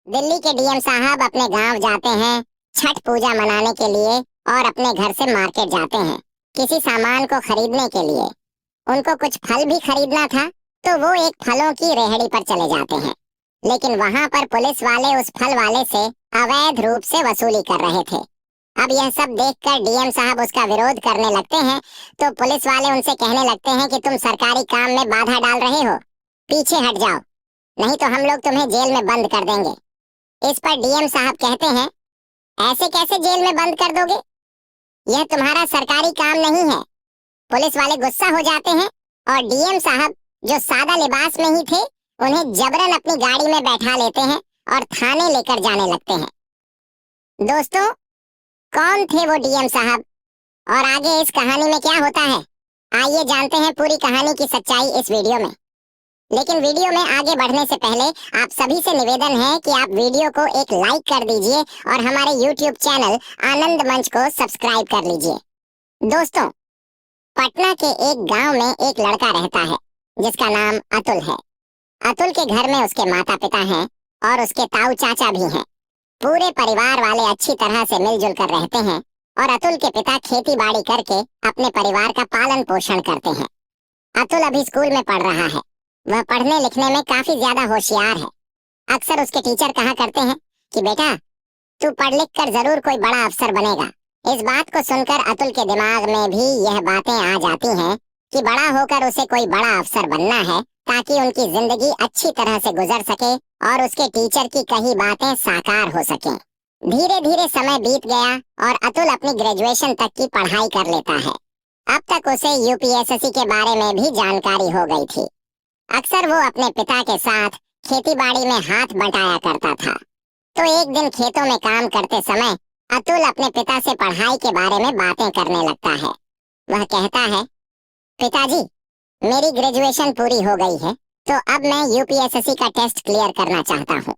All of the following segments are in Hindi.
दिल्ली के डीएम साहब अपने गांव जाते हैं छठ पूजा मनाने के लिए और अपने घर से मार्केट जाते हैं किसी सामान को खरीदने के लिए। उनको कुछ फल भी खरीदना था तो वो एक फलों की रेहड़ी पर चले जाते हैं, लेकिन वहां पर पुलिस वाले उस फल वाले से अवैध रूप से वसूली कर रहे थे। अब यह सब देखकर डीएम साहब उसका विरोध करने लगते हैं तो पुलिस वाले उनसे कहने लगते हैं कि तुम सरकारी काम में बाधा डाल रहे हो, पीछे हट जाओ, नहीं तो हम लोग तुम्हें जेल में बंद कर देंगे। इस पर डीएम साहब कहते हैं, ऐसे कैसे जेल में बंद कर दोगे, यह तुम्हारा सरकारी काम नहीं है। पुलिस वाले गुस्सा हो जाते हैं और डीएम साहब जो सादा लिबास में ही थे उन्हें जबरन अपनी गाड़ी में बैठा लेते हैं और थाने लेकर जाने लगते हैं। दोस्तों, कौन थे वो डीएम साहब और आगे इस कहानी में क्या होता है, आइए जानते हैं पूरी कहानी की सच्चाई इस वीडियो में। लेकिन वीडियो में आगे बढ़ने से पहले आप सभी से निवेदन है कि आप वीडियो को एक लाइक कर दीजिए और हमारे YouTube चैनल आनंद मंच को सब्सक्राइब कर लीजिए। दोस्तों, पटना के एक गांव में एक लड़का रहता है जिसका नाम अतुल है। अतुल के घर में उसके माता पिता हैं और उसके ताऊ चाचा भी हैं। पूरे परिवार वाले अच्छी तरह से मिलजुल कर रहते हैं और अतुल के पिता खेती बाड़ी करके अपने परिवार का पालन पोषण करते हैं। अतुल अभी स्कूल में पढ़ रहा है। वह पढ़ने लिखने में काफी ज्यादा होशियार है। अक्सर उसके टीचर कहा करते हैं कि बेटा, तू पढ़ लिख कर जरूर कोई बड़ा अफसर बनेगा। इस बात को सुनकर अतुल के दिमाग में भी यह बातें आ जाती हैं कि बड़ा होकर उसे कोई बड़ा अफसर बनना है ताकि उनकी जिंदगी अच्छी तरह से गुजर सके और उसके टीचर की कही बातें साकार हो सकें। धीरे धीरे समय बीत गया और अतुल अपनी ग्रेजुएशन तक की पढ़ाई कर लेता है। अब तक उसे यूपीएससी के बारे में भी जानकारी हो गई थी। अक्सर वो अपने पिता के साथ खेती बाड़ी में हाथ बटाया करता था। तो एक दिन खेतों में काम करते समय अतुल अपने पिता से पढ़ाई के बारे में बातें करने लगता है। वह कहता है, पिताजी, मेरी ग्रेजुएशन पूरी हो गई है तो अब मैं यूपीएससी का टेस्ट क्लियर करना चाहता हूँ।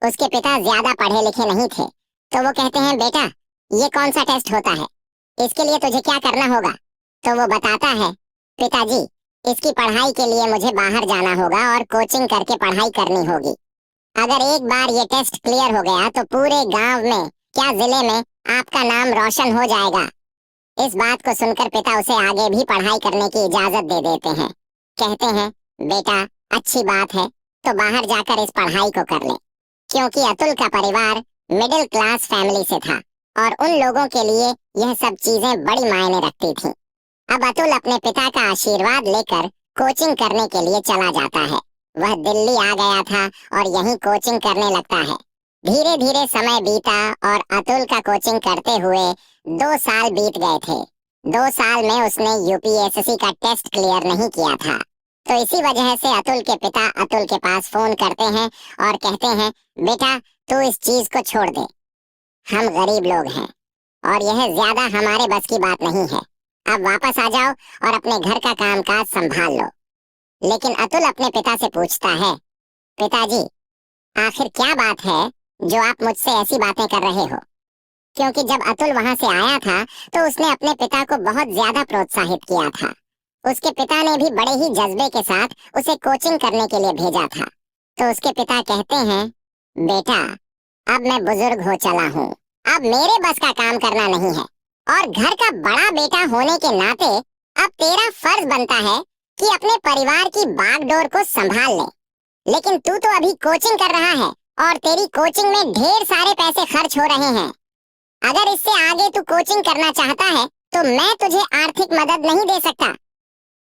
उसके पिता ज्यादा पढ़े लिखे नहीं थे तो वो कहते हैं, बेटा, ये कौन सा टेस्ट होता है, इसके लिए तुझे क्या करना होगा। तो वो बताता है, पिताजी, इसकी पढ़ाई के लिए मुझे बाहर जाना होगा और कोचिंग करके पढ़ाई करनी होगी। अगर एक बार ये टेस्ट क्लियर हो गया तो पूरे गांव में, क्या जिले में आपका नाम रोशन हो जाएगा। इस बात को सुनकर पिता उसे आगे भी पढ़ाई करने की इजाजत दे देते हैं। कहते हैं, बेटा, अच्छी बात है तो बाहर जाकर इस पढ़ाई को कर ले। क्योंकि अतुल का परिवार मिडिल क्लास फैमिली से था और उन लोगों के लिए यह सब चीजें बड़ी मायने रखती थी। अब अतुल अपने पिता का आशीर्वाद लेकर कोचिंग करने के लिए चला जाता है। वह दिल्ली आ गया था और यहीं कोचिंग करने लगता है। धीरे धीरे समय बीता और अतुल का कोचिंग करते हुए 2 साल बीत गए थे। 2 साल में उसने यूपीएससी का टेस्ट क्लियर नहीं किया था। तो इसी वजह से अतुल के पिता अतुल के पास फोन करते हैं और कहते हैं, बेटा, तू इस चीज को छोड़ दे, हम गरीब लोग हैं और यह ज्यादा हमारे बस की बात नहीं है। अब वापस आ जाओ और अपने घर का कामकाज संभाल लो। लेकिन अतुल अपने पिता से पूछता है, पिताजी, आखिर क्या बात है जो आप मुझसे ऐसी बातें कर रहे हो। क्योंकि जब अतुल वहां से आया था तो उसने अपने पिता को बहुत ज्यादा प्रोत्साहित किया था। उसके पिता ने भी बड़े ही जज्बे के साथ उसे कोचिंग करने के लिए भेजा था। तो उसके पिता कहते हैं, बेटा, अब मैं बुजुर्ग हो चला हूँ, अब मेरे बस का काम करना नहीं है और घर का बड़ा बेटा होने के नाते अब तेरा फर्ज बनता है कि अपने परिवार की बागडोर को संभाल ले। लेकिन तू तो अभी कोचिंग कर रहा है और तेरी कोचिंग में ढेर सारे पैसे खर्च हो रहे हैं। अगर इससे आगे तू कोचिंग करना चाहता है तो मैं तुझे आर्थिक मदद नहीं दे सकता।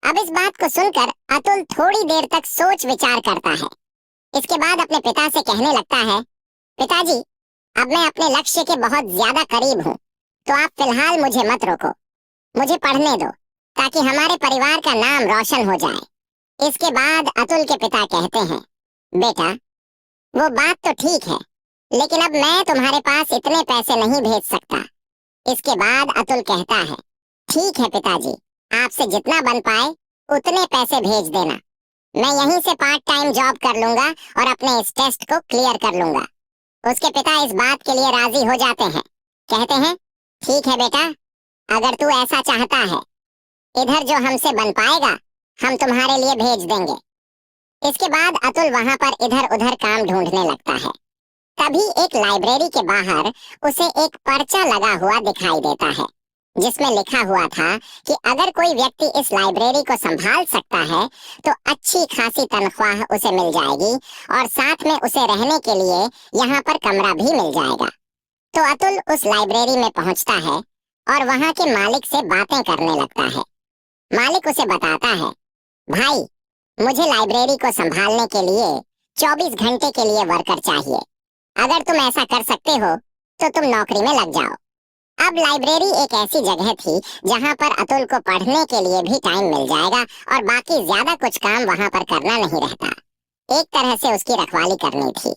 अब इस बात को सुनकर अतुल थोड़ी देर तक सोच विचार करता है। इसके बाद अपने पिता से कहने लगता है, पिताजी, अब मैं अपने लक्ष्य के बहुत ज्यादा करीब हूँ तो आप फिलहाल मुझे मत रोको, मुझे पढ़ने दो ताकि हमारे परिवार का नाम रोशन हो जाए। इसके बाद अतुल के पिता कहते हैं, बेटा, वो बात तो ठीक है लेकिन अब मैं तुम्हारे पास इतने पैसे नहीं भेज सकता। इसके बाद अतुल कहता है, ठीक है पिताजी, आपसे जितना बन पाए उतने पैसे भेज देना। मैं यहीं से पार्ट टाइम जॉब कर लूंगा और अपने इस टेस्ट को क्लियर कर लूंगा। उसके पिता इस बात के लिए राजी हो जाते हैं। कहते हैं, ठीक है बेटा, अगर तू ऐसा चाहता है, इधर जो हमसे बन पाएगा हम तुम्हारे लिए भेज देंगे। इसके बाद अतुल वहां पर इधर उधर काम ढूंढने लगता है। तभी तभी एक लाइब्रेरी के बाहर उसे एक पर्चा लगा हुआ दिखाई देता है, जिसमें लिखा हुआ था कि अगर कोई व्यक्ति इस लाइब्रेरी को संभाल सकता है तो अच्छी खासी तनख्वाह उसे मिल जाएगी और साथ में उसे रहने के लिए यहाँ पर कमरा भी मिल जाएगा। तो अतुल उस लाइब्रेरी में पहुंचता है और वहां के मालिक से बातें करने लगता है। मालिक उसे बताता है, भाई, मुझे लाइब्रेरी को संभालने के लिए 24 घंटे के लिए वर्कर चाहिए। अगर तुम ऐसा कर सकते हो तो तुम नौकरी में लग जाओ। अब लाइब्रेरी एक ऐसी जगह थी जहां पर अतुल को पढ़ने के लिए भी टाइम मिल जाएगा और बाकी ज्यादा कुछ काम वहां पर करना नहीं रहता। एक तरह से उसकी रखवाली करनी थी।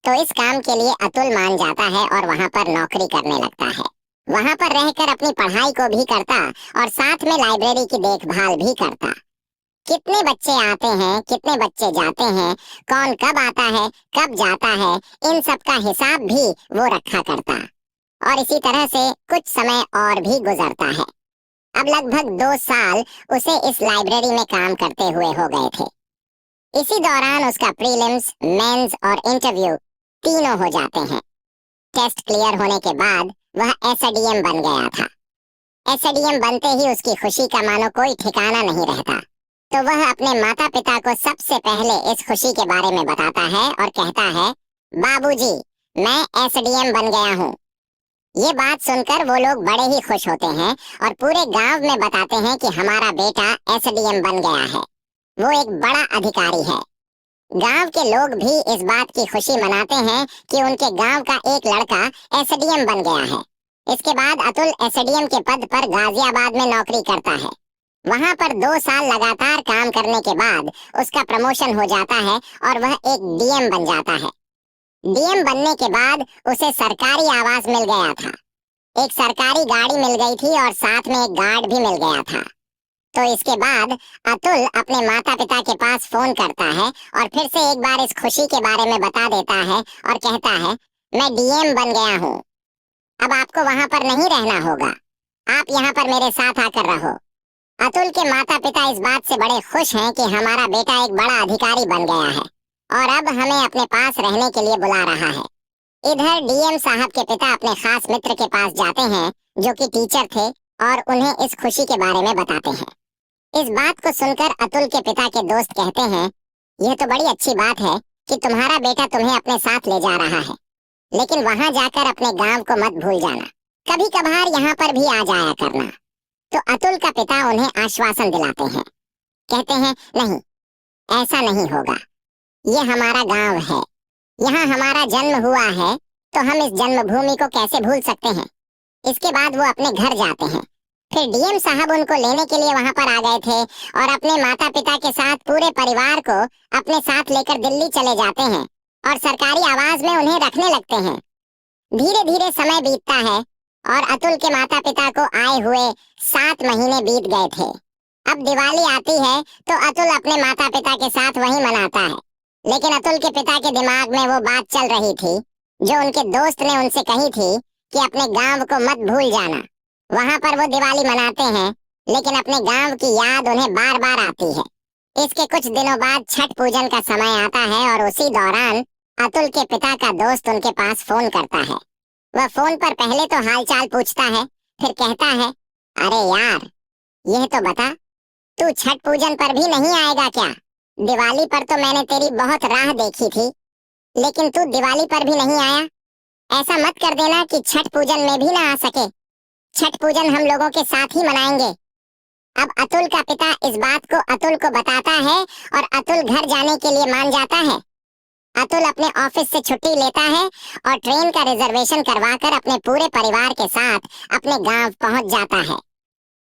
तो इस काम के लिए अतुल मान जाता है और वहां पर नौकरी करने लगता है। वहां पर रहकर अपनी पढ़ाई को भी करता और साथ में लाइब्रेरी की देखभाल भी करता। कितने बच्चे आते हैं, कितने बच्चे जाते हैं, कौन कब आता है, कब जाता है, इन सब का हिसाब भी वो रखा करता। और इसी तरह से कुछ समय और भी गुजरता है। अब लगभग 2 साल उसे इस लाइब्रेरी में काम करते हुए हो गए थे। इसी दौरान उसका प्रीलिम्स, मेंस और इंटरव्यू तीनों हो जाते हैं। टेस्ट क्लियर होने के बाद वह एसडीएम बन गया था। एसडीएम बनते ही उसकी खुशी का मानो कोई ठिकाना नहीं रहता। तो वह अपने माता पिता को सबसे पहले इस खुशी के बारे में बताता है और कहता है, बाबूजी, मैं एसडीएम बन गया हूँ। ये बात सुनकर वो लोग बड़े ही खुश होते हैं और पूरे गांव में बताते हैं कि हमारा बेटा एसडीएम बन गया है। वो एक बड़ा अधिकारी है। गांव के लोग भी इस बात की खुशी मनाते हैं कि उनके गांव का एक लड़का एसडीएम बन गया है। इसके बाद अतुल एसडीएम के पद पर गाजियाबाद में नौकरी करता है। वहां पर 2 साल लगातार काम करने के बाद उसका प्रमोशन हो जाता है और वह एक डीएम बन जाता है। डीएम बनने के बाद उसे सरकारी आवास मिल गया था। एक सरकारी गाड़ी मिल गई थी और साथ में एक गार्ड भी मिल गया था। तो इसके बाद अतुल अपने माता पिता के पास फोन करता है और फिर से एक बार इस खुशी के बारे में बता देता है और कहता है, मैं डीएम बन गया हूँ। अब आपको वहां पर नहीं रहना होगा, आप यहाँ पर मेरे साथ आकर रहो। अतुल के माता पिता इस बात से बड़े खुश हैं कि हमारा बेटा एक बड़ा अधिकारी बन गया है और अब हमें अपने पास रहने के लिए बुला रहा है। इधर डीएम साहब के पिता अपने खास मित्र के पास जाते हैं जो कि टीचर थे और उन्हें इस खुशी के बारे में बताते हैं। इस बात को सुनकर अतुल के पिता के दोस्त कहते हैं, यह तो बड़ी अच्छी बात है कि तुम्हारा बेटा तुम्हें अपने साथ ले जा रहा है, लेकिन वहां जाकर अपने गांव को मत भूल जाना, कभी कभार यहाँ पर भी आ जाया करना। तो अतुल का पिता उन्हें आश्वासन दिलाते हैं, कहते हैं, नहीं, ऐसा नहीं होगा। ये हमारा गांव है, यहाँ हमारा जन्म हुआ है, तो हम इस जन्मभूमि को कैसे भूल सकते हैं। इसके बाद वो अपने घर जाते हैं। फिर डीएम साहब उनको लेने के लिए वहां पर आ गए थे और अपने माता पिता के साथ पूरे परिवार को अपने साथ लेकर दिल्ली चले जाते हैं और सरकारी आवास में उन्हें रखने लगते हैं। धीरे धीरे समय बीतता है और अतुल के माता पिता को आए हुए 7 महीने बीत गए थे। अब दिवाली आती है तो अतुल अपने माता पिता के साथ वही मनाता है, लेकिन अतुल के पिता के दिमाग में वो बात चल रही थी जो उनके दोस्त ने उनसे कही थी कि अपने गांव को मत भूल जाना। वहां पर वो दिवाली मनाते हैं, लेकिन अपने गांव की याद उन्हें बार बार आती है। इसके कुछ दिनों बाद छठ पूजन का समय आता है और उसी दौरान अतुल के पिता का दोस्त उनके पास फोन करता है। वह फोन पर पहले तो हालचाल पूछता है, फिर कहता है, अरे यार, यह तो बता, तू छठ पूजन पर भी नहीं आएगा क्या? दिवाली पर तो मैंने तेरी बहुत राह देखी थी, लेकिन तू दिवाली पर भी नहीं आया। ऐसा मत कर देना कि छठ पूजन में भी ना आ सके। छठ पूजन हम लोगों के साथ ही मनाएंगे। अब अतुल का पिता इस बात को अतुल को बताता है और अतुल घर जाने के लिए मान जाता है। अतुल अपने ऑफिस से छुट्टी लेता है और ट्रेन का रिजर्वेशन करवाकर अपने पूरे परिवार के साथ अपने गांव पहुंच जाता है।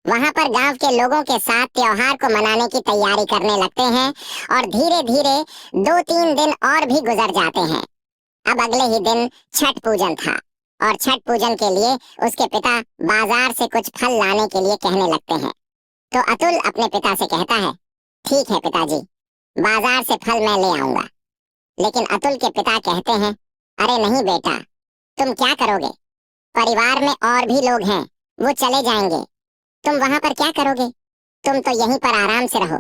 वहां पर गांव के लोगों के साथ त्योहार को मनाने की तैयारी करने लगते हैं और धीरे धीरे 2-3 दिन और भी गुजर जाते हैं। अब अगले ही दिन छठ पूजन था और छठ पूजन के लिए उसके पिता बाजार से कुछ फल लाने के लिए कहने लगते हैं। तो अतुल अपने पिता से कहता है, ठीक है पिताजी, बाजार से फल मैं ले आऊंगा। लेकिन अतुल के पिता कहते हैं, अरे नहीं बेटा, तुम क्या करोगे? परिवार में और भी लोग हैं, वो चले जाएंगे, तुम वहां पर क्या करोगे? तुम तो यहीं पर आराम से रहो।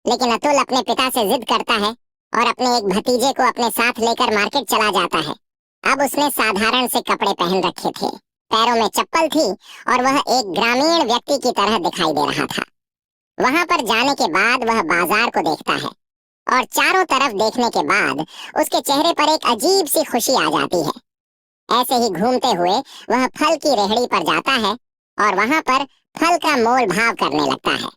लेकिन अतुल अपने पिता से जिद करता है और अपने एक भतीजे को अपने साथ लेकर मार्केट चला जाता है। अब उसने साधारण से कपड़े पहन रखे थे, पैरों में चप्पल थी और वह एक ग्रामीण व्यक्ति की तरह दिखाई दे रहा था। वहां पर जाने के बाद वह बाजार को देखता है और चारों तरफ देखने के बाद उसके चेहरे पर एक अजीब सी खुशी आ जाती है। ऐसे ही घूमते हुए वह फल की रेहड़ी पर जाता है और वहां पर फल का मोल भाव करने लगता है।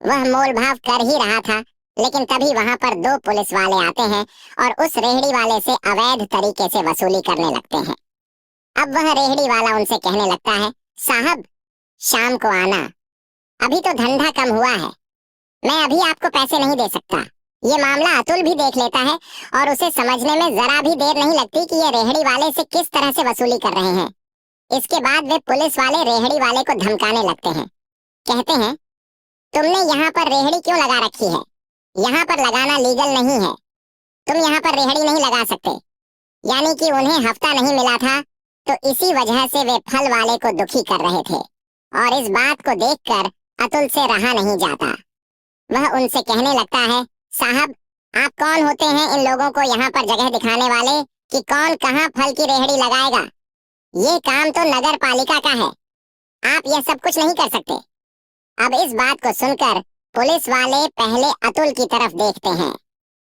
वह मोल भाव कर ही रहा था, लेकिन तभी वहां पर दो पुलिस वाले आते हैं और उस रेहड़ी वाले से अवैध तरीके से वसूली करने लगते हैं। अब वह रेहड़ी वाला उनसे कहने लगता है, साहब शाम को आना, अभी तो धंधा कम हुआ है, मैं अभी आपको पैसे नहीं दे सकता। ये मामला अतुल भी देख लेता है और उसे समझने में जरा भी देर नहीं लगती कि ये रेहड़ी वाले से किस तरह से वसूली कर रहे हैं। इसके बाद वे पुलिस वाले रेहड़ी वाले को धमकाने लगते हैं। कहते हैं, तुमने यहाँ पर रेहड़ी क्यों लगा रखी है? यहाँ पर लगाना लीगल नहीं है, तुम यहाँ पर रेहड़ी नहीं लगा सकते। यानी कि उन्हें हफ्ता नहीं मिला था, तो इसी वजह से वे फल वाले को दुखी कर रहे थे और इस बात को देखकर अतुल से रहा नहीं जाता। वह उनसे कहने लगता है, साहब आप कौन होते हैं इन लोगों को यहाँ पर जगह दिखाने वाले कि कौन कहाँ फल की रेहड़ी लगाएगा? ये काम तो नगर पालिका का है, आप यह सब कुछ नहीं कर सकते। अब इस बात को सुनकर पुलिस वाले पहले अतुल की तरफ देखते हैं,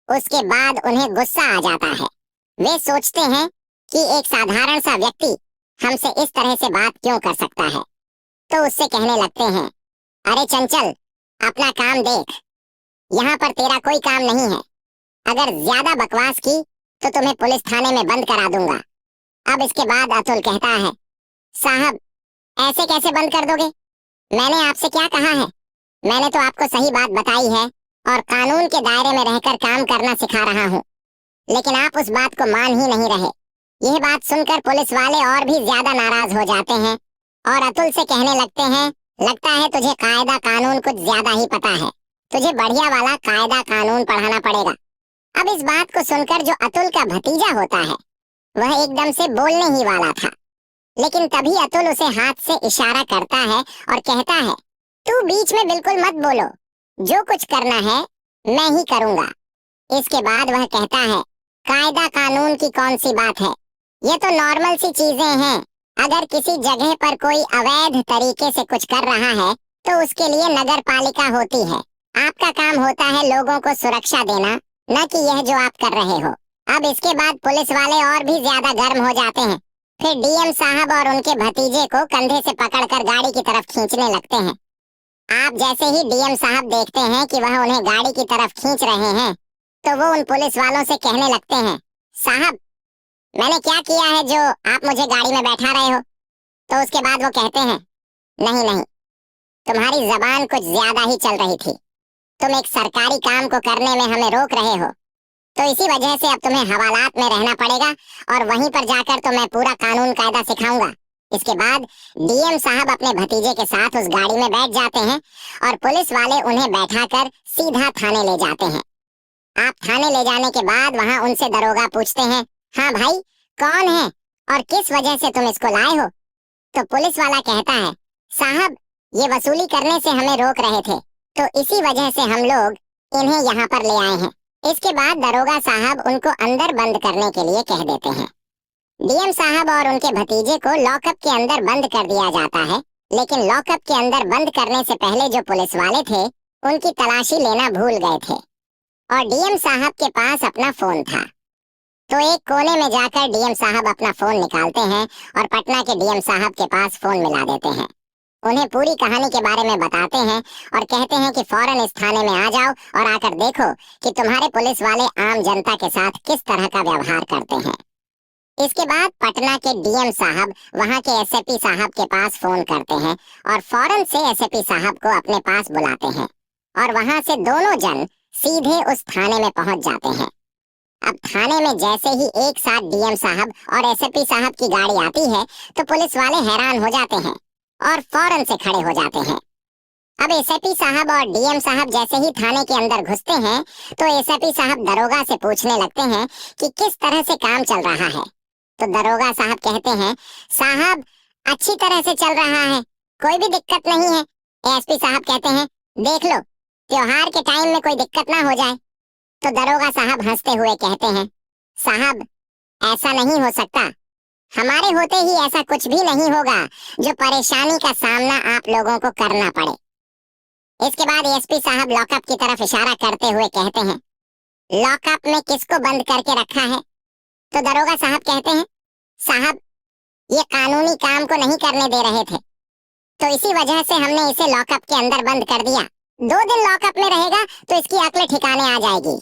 उसके बाद उन्हें गुस्सा आ जाता है। वे सोचते हैं कि एक साधारण सा व्यक्ति हमसे इस तरह से बात क्यों कर सकता है, तो उससे कहने लगते हैं, अरे चंचल अपना काम देख, यहाँ पर तेरा कोई काम नहीं है। अगर ज्यादा बकवास की तो तुम्हें पुलिस थाने में बंद करा दूंगा। अब इसके बाद अतुल कहता है, साहब ऐसे कैसे बंद कर दोगे? मैंने आपसे क्या कहा है? मैंने तो आपको सही बात बताई है और कानून के दायरे में रहकर काम करना सिखा रहा हूँ, लेकिन आप उस बात को मान ही नहीं रहे। यह बात सुनकर पुलिस वाले और भी ज्यादा नाराज हो जाते हैं और अतुल से कहने लगते हैं, लगता है तुझे कायदा कानून कुछ ज्यादा ही पता है, तुझे बढ़िया वाला कायदा कानून पढ़ाना पड़ेगा। अब इस बात को सुनकर जो अतुल का भतीजा होता है वह एकदम से बोलने ही वाला था, लेकिन तभी अतुल उसे हाथ से इशारा करता है और कहता है, तू बीच में बिल्कुल मत बोलो, जो कुछ करना है मैं ही करूंगा। इसके बाद वह कहता है, कायदा कानून की कौन सी बात है, ये तो नॉर्मल सी चीजें हैं। अगर किसी जगह पर कोई अवैध तरीके से कुछ कर रहा है तो उसके लिए नगर पालिका होती है। आपका काम होता है लोगों को सुरक्षा देना, न कि यह जो आप कर रहे हो। अब इसके बाद पुलिस वाले और भी ज्यादा गर्म हो जाते हैं। फिर डीएम साहब और उनके भतीजे को कंधे से पकड़कर गाड़ी की तरफ खींचने लगते हैं। आप जैसे ही डीएम साहब देखते हैं कि वह उन्हें गाड़ी की तरफ खींच रहे हैं, तो वो उन पुलिस वालों से कहने लगते हैं, साहब मैंने क्या किया है जो आप मुझे गाड़ी में बैठा रहे हो? तो उसके बाद वो कहते हैं, नहीं नहीं, तुम्हारी जबान कुछ ज्यादा ही चल रही थी, तुम एक सरकारी काम को करने में हमें रोक रहे हो, तो इसी वजह से अब तुम्हें हवालात में रहना पड़ेगा और वहीं पर जाकर तो मैं पूरा कानून कायदा सिखाऊंगा। इसके बाद डीएम साहब अपने भतीजे के साथ उस गाड़ी में बैठ जाते हैं और पुलिस वाले उन्हें बैठाकर सीधा थाने ले जाते हैं। आप थाने ले जाने के बाद वहां उनसे दरोगा पूछते हैं, हाँ भाई कौन है और किस वजह से तुम इसको लाए हो? तो पुलिस वाला कहता है, साहब ये वसूली करने से हमें रोक रहे थे, तो इसी वजह से हम लोग इन्हें यहाँ पर ले आए हैं। इसके बाद दरोगा साहब उनको अंदर बंद करने के लिए कह देते हैं। डीएम साहब और उनके भतीजे को लॉकअप के अंदर बंद कर दिया जाता है, लेकिन लॉकअप के अंदर बंद करने से पहले जो पुलिस वाले थे उनकी तलाशी लेना भूल गए थे और डीएम साहब के पास अपना फोन था। तो एक कोने में जाकर डीएम साहब अपना फोन निकालते हैं और पटना के डीएम साहब के पास फोन मिला देते हैं। उन्हें पूरी कहानी के बारे में बताते हैं और कहते हैं कि फौरन इस थाने में आ जाओ और आकर देखो कि तुम्हारे पुलिस वाले आम जनता के साथ किस तरह का व्यवहार करते हैं। इसके बाद पटना के डीएम साहब वहां के एसएपी साहब के पास फोन करते हैं और फौरन से एसएपी साहब को अपने पास बुलाते हैं और वहां से दोनों जन सीधे उस थाने में पहुंच जाते हैं। अब थाने में जैसे ही एक साथ डीएम साहब और एसएपी साहब की गाड़ी आती है तो पुलिस वाले हैरान हो जाते हैं और फौरन से खड़े हो जाते हैं। अब एसएपी साहब और डीएम साहब जैसे ही थाने के अंदर घुसते हैं तो एसएपी साहब दरोगा से पूछने लगते हैं कि किस तरह से काम चल रहा है। तो दरोगा साहब कहते हैं, साहब अच्छी तरह से चल रहा है, कोई भी दिक्कत नहीं है। एसपी साहब कहते हैं, देख लो त्योहार के टाइम में कोई दिक्कत ना हो जाए। तो दरोगा साहब हंसते हुए कहते हैं, साहब ऐसा नहीं हो सकता। हमारे होते ही ऐसा कुछ भी नहीं होगा जो परेशानी का सामना आप लोगों को करना पड़े। इसके बाद एसपी साहब लॉकअप की तरफ इशारा करते हुए कहते हैं, लॉकअप में किसको बंद करके रखा है? तो दरोगा साहब कहते हैं, साहब ये कानूनी काम को नहीं करने दे रहे थे, तो इसी वजह से हमने इसे लॉकअप के अंदर बंद कर दिया। 2 दिन लॉकअप में रहेगा तो इसकी अक्ल ठिकाने आ जाएगी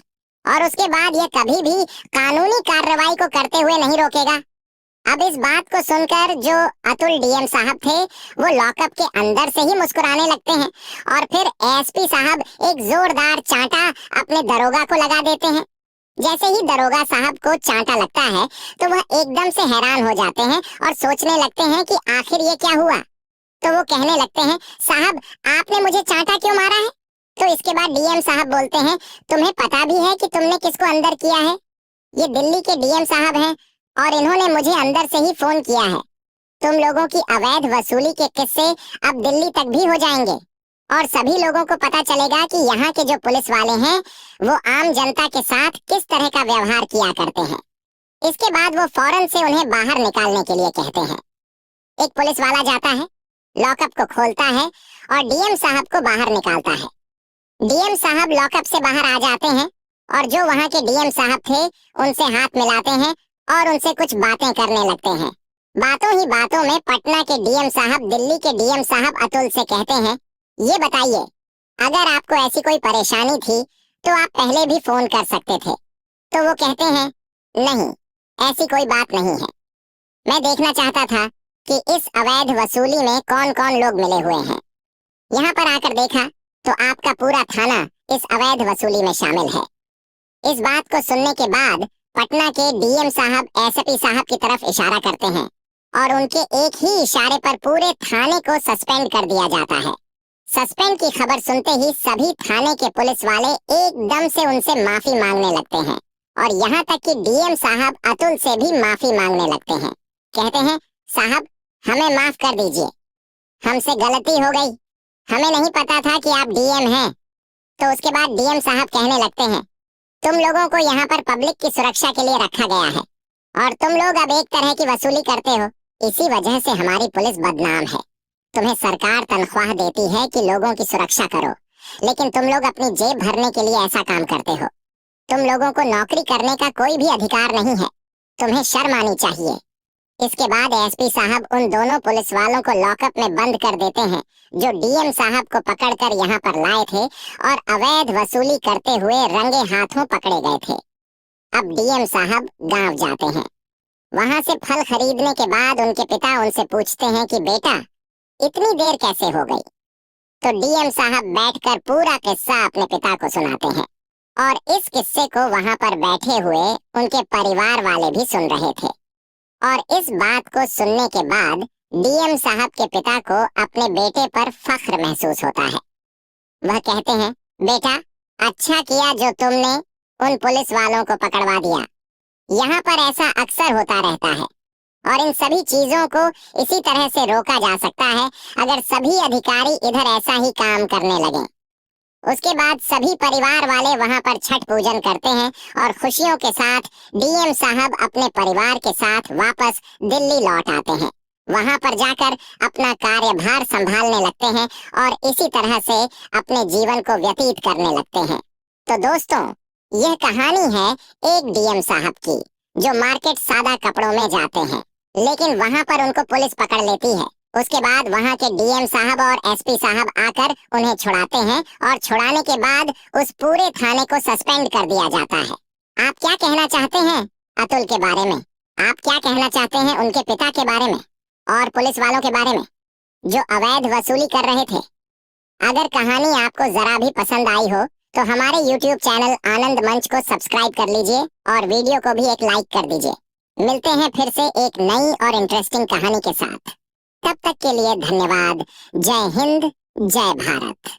और उसके बाद ये कभी भी कानूनी कार्रवाई को करते हुए नहीं रोकेगा। अब इस बात को सुनकर जो अतुल डीएम साहब थे वो लॉकअप के अंदर से ही मुस्कुराने लगते हैं और फिर एसपी साहब एक जोरदार चांटा अपने दरोगा को लगा देते हैं। जैसे ही दरोगा साहब को चांटा लगता है तो वह एकदम से हैरान हो जाते हैं और सोचने लगते हैं कि आखिर ये क्या हुआ। तो वो कहने लगते हैं, साहब आपने मुझे चांटा क्यों मारा है? तो इसके बाद डीएम साहब बोलते हैं, तुम्हें पता भी है कि तुमने किसको अंदर किया है? ये दिल्ली के डीएम साहब हैं और इन्होंने मुझे अंदर से ही फोन किया है। तुम लोगों की अवैध वसूली के किस्से अब दिल्ली तक भी हो जाएंगे और सभी लोगों को पता चलेगा कि यहाँ के जो पुलिस वाले हैं वो आम जनता के साथ किस तरह का व्यवहार किया करते हैं। इसके बाद वो फौरन से उन्हें बाहर निकालने के लिए कहते हैं। एक पुलिस वाला जाता है, लॉकअप को खोलता है और डीएम साहब को बाहर निकालता है। डीएम साहब लॉकअप से बाहर आ जाते हैं और जो वहाँ के डीएम साहब थे उनसे हाथ मिलाते हैं और उनसे कुछ बातें करने लगते हैं। बातों ही बातों में पटना के डीएम साहब दिल्ली के डीएम साहब अतुल से कहते हैं, ये बताइए, अगर आपको ऐसी कोई परेशानी थी तो आप पहले भी फोन कर सकते थे। तो वो कहते हैं, नहीं ऐसी कोई बात नहीं है, मैं देखना चाहता था कि इस अवैध वसूली में कौन कौन लोग मिले हुए हैं। यहाँ पर आकर देखा तो आपका पूरा थाना इस अवैध वसूली में शामिल है। इस बात को सुनने के बाद पटना के डीएम साहब एसपी साहब की तरफ इशारा करते हैं और उनके एक ही इशारे पर पूरे थाने को सस्पेंड कर दिया जाता है। सस्पेंड की खबर सुनते ही सभी थाने के पुलिस वाले एकदम से उनसे माफी मांगने लगते हैं और यहाँ तक कि डीएम साहब अतुल से भी माफी मांगने लगते हैं। कहते हैं, साहब हमें माफ कर दीजिए, हमसे गलती हो गई, हमें नहीं पता था कि आप डीएम हैं। तो उसके बाद डीएम साहब कहने लगते हैं, तुम लोगों को यहाँ पर पब्लिक की सुरक्षा के लिए रखा गया है और तुम लोग अब एक तरह की वसूली करते हो, इसी वजह से हमारी पुलिस बदनाम है। तुम्हें सरकार तनख्वाह देती है कि लोगों की सुरक्षा करो, लेकिन तुम लोग अपनी जेब भरने के लिए ऐसा काम करते हो। तुम लोगों को नौकरी करने का कोई भी अधिकार नहीं है, तुम्हें शर्म आनी चाहिए। इसके बाद एसपी साहब उन दोनों पुलिस वालों को लॉकअप में बंद कर देते हैं जो डीएम साहब को पकड़कर यहाँ पर लाए थे और अवैध वसूली करते हुए रंगे हाथों पकड़े गए थे। अब डीएम साहब गांव जाते हैं। वहां से फल खरीदने के बाद उनके पिता उनसे पूछते हैं कि बेटा इतनी देर कैसे हो गई? तो डीएम साहब बैठकर पूरा किस्सा अपने पिता को सुनाते हैं और इस किस्से को वहां पर बैठे हुए उनके परिवार वाले भी सुन रहे थे। और इस बात को सुनने के बाद डीएम साहब के पिता को अपने बेटे पर फख्र महसूस होता है। वह कहते हैं, बेटा अच्छा किया जो तुमने उन पुलिस वालों को पकड़वा दिया। यहाँ पर ऐसा अक्सर होता रहता है और इन सभी चीजों को इसी तरह से रोका जा सकता है अगर सभी अधिकारी इधर ऐसा ही काम करने लगे। उसके बाद सभी परिवार वाले वहां पर छठ पूजन करते हैं और खुशियों के साथ डीएम साहब अपने परिवार के साथ वापस दिल्ली लौट आते हैं। वहां पर जाकर अपना कार्यभार संभालने लगते हैं और इसी तरह से अपने जीवन को व्यतीत करने लगते हैं। तो दोस्तों, यह कहानी है एक डीएम साहब की जो मार्केट सादा कपड़ों में जाते हैं, लेकिन वहां पर उनको पुलिस पकड़ लेती है। उसके बाद वहां के डीएम साहब और एसपी साहब आकर उन्हें छुड़ाते हैं और छुड़ाने के बाद उस पूरे थाने को सस्पेंड कर दिया जाता है। आप क्या कहना चाहते हैं अतुल के बारे में? आप क्या कहना चाहते हैं उनके पिता के बारे में और पुलिस वालों के बारे में जो अवैध वसूली कर रहे थे? अगर कहानी आपको जरा भी पसंद आई हो तो हमारे YouTube चैनल आनंद मंच को सब्सक्राइब कर लीजिए और वीडियो को भी एक लाइक कर दीजिए। मिलते हैं फिर से एक नई और इंटरेस्टिंग कहानी के साथ। तब तक के लिए धन्यवाद। जय हिंद, जय भारत।